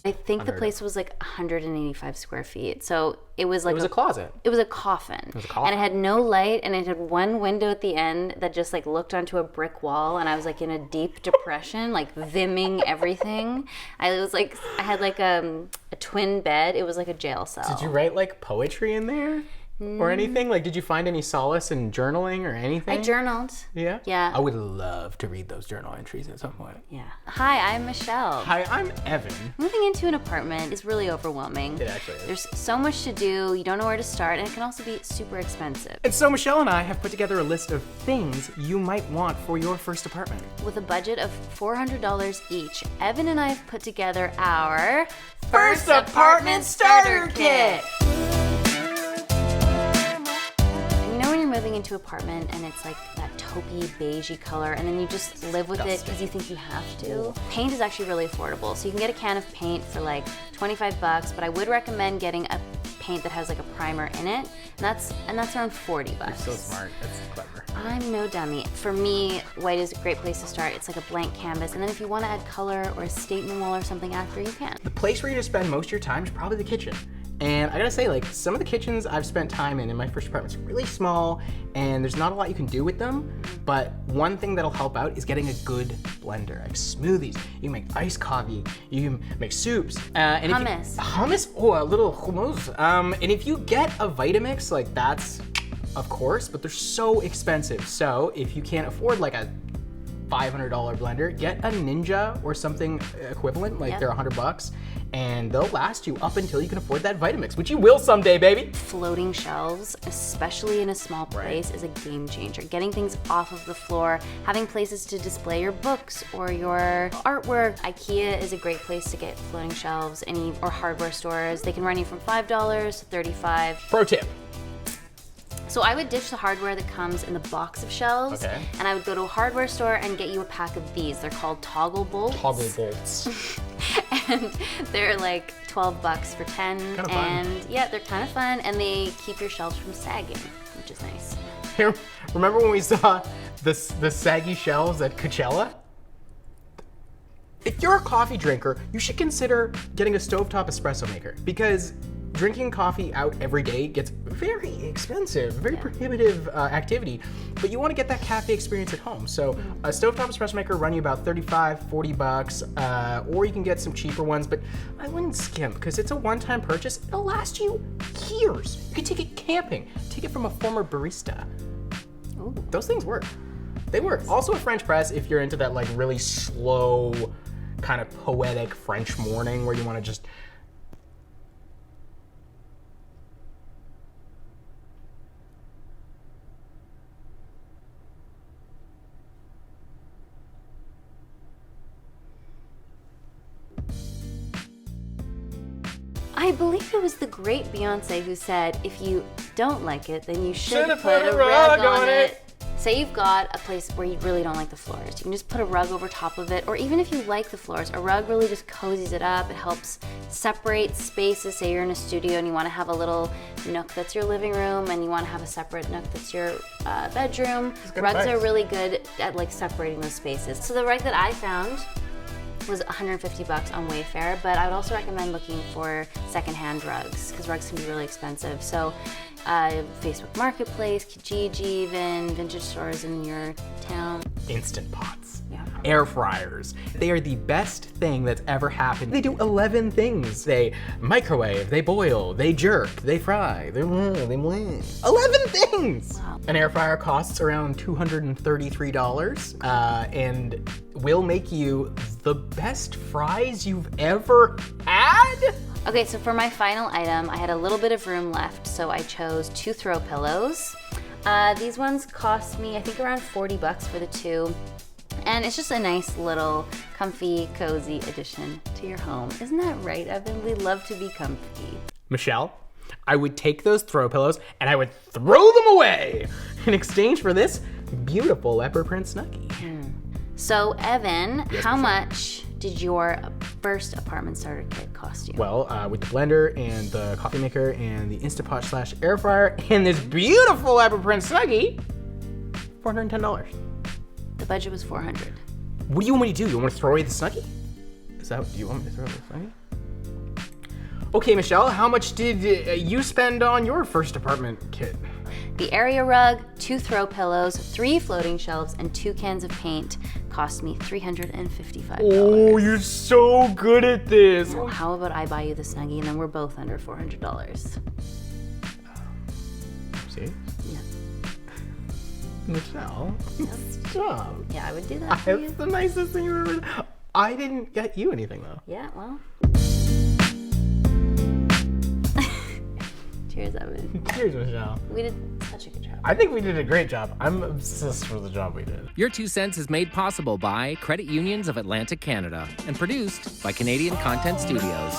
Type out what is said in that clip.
I think the place was like 185 square feet. So it was like It was a closet. It was a coffin. It was a coffin. And it had no light, and it had one window at the end that just like looked onto a brick wall, and I was like in a deep depression, like vimming everything. I had like a twin bed. It was like a jail cell. Did you write like poetry in there? Or anything? Like, did you find any solace in journaling or anything? I journaled. Yeah? Yeah. I would love to read those journal entries at some point. Yeah. Hi, I'm Michelle. Hi, I'm Evan. Moving into an apartment is really overwhelming. It actually is. There's so much to do, you don't know where to start, and it can also be super expensive. And so Michelle and I have put together a list of things you might want for your first apartment. With a budget of $400 each, Evan and I have put together our First Apartment Starter Kit! Moving into an apartment and it's like that taupey beigey color, and then you just live with it because you think you have to. Paint is actually really affordable, so you can get a can of paint for like 25 bucks, but I would recommend getting a paint that has like a primer in it, and that's around 40 bucks. You're so smart. That's clever. I'm no dummy. For me, white is a great place to start. It's like a blank canvas, and then if you want to add color or a statement wall or something after, you can. The place where you're gonna spend most of your time is probably the kitchen. And I gotta say, like, some of the kitchens I've spent time in my first apartment is really small, and there's not a lot you can do with them. But one thing that'll help out is getting a good blender. Like smoothies, you can make iced coffee, you can make soups. And hummus. Hummus? Oh, a little hummus. And if you get a Vitamix, like that's, of course, but they're so expensive. So if you can't afford like a $500 blender, get a Ninja or something equivalent, like they're 100 bucks, and they'll last you up until you can afford that Vitamix, which you will someday, baby. Floating shelves, especially in a small place, is a game changer. Getting things off of the floor, having places to display your books or your artwork. IKEA is a great place to get floating shelves, or hardware stores. They can run you from $5 to $35. Pro tip. So I would ditch the hardware that comes in the box of shelves, and I would go to a hardware store and get you a pack of these. They're called toggle bolts. Toggle bolts. And they're like 12 bucks for 10. Kind of and fun. yeah, they're kind of fun, and they keep your shelves from sagging, which is nice. Here, remember when we saw the saggy shelves at Coachella? If you're a coffee drinker, you should consider getting a stovetop espresso maker, because drinking coffee out every day gets very expensive, very prohibitive activity, but you want to get that cafe experience at home. So a stovetop espresso maker run you about 35, 40 bucks, or you can get some cheaper ones, but I wouldn't skimp because it's a one-time purchase. It'll last you years. You can take it camping, take it from a former barista. Ooh. Those things work. They work. Also a French press if you're into that like really slow, kind of poetic French morning where you want to just I believe it was the great Beyonce who said, if you don't like it, then you should put a rug on it. Say you've got a place where you really don't like the floors. You can just put a rug over top of it, or even if you like the floors, a rug really just cozies it up. It helps separate spaces. Say you're in a studio and you want to have a little nook that's your living room, and you want to have a separate nook that's your bedroom. Rugs are really good at like separating those spaces. So the rug that I found was 150 bucks on Wayfair, but I would also recommend looking for secondhand rugs, because rugs can be really expensive. So Facebook Marketplace, Kijiji even, vintage stores in your town. Instant pots. Yeah. Air fryers. They are the best thing that's ever happened. They do 11 things. They microwave, they boil, they jerk, they fry, they 11 things! Wow. An air fryer costs around $233 and will make you the best fries you've ever had? Okay, so for my final item, I had a little bit of room left, so I chose 2 throw pillows. These ones cost me, I think, around 40 bucks for the 2. And it's just a nice little comfy, cozy addition to your home. Isn't that right, Evan? We love to be comfy. Michelle, I would take those throw pillows and I would throw them away in exchange for this beautiful leopard print snuggie. So, Evan, Yes, how Michelle. much did your first apartment starter kit cost you? Well, with the blender and the coffee maker and the Instant Pot / air fryer and this beautiful leopard print snuggie, $410. The budget was $400. What do you want me to do? You want me to throw away the snuggie? Do you want me to throw away the snuggie? Okay, Michelle, how much did you spend on your first apartment kit? The area rug, 2 throw pillows, 3 floating shelves, and 2 cans of paint cost me $355. Oh, you're so good at this. Well, how about I buy you the Snuggie and then we're both under $400? See? Yeah. Michelle, nice job. Yeah, I would do that for you. That's the nicest thing you've ever done. I didn't get you anything, though. Yeah, well. Cheers, Evan. Cheers, Michelle. We did such a good job. I think we did a great job. I'm obsessed with the job we did. Your 2 cents is made possible by Credit Unions of Atlantic Canada and produced by Canadian Content Studios.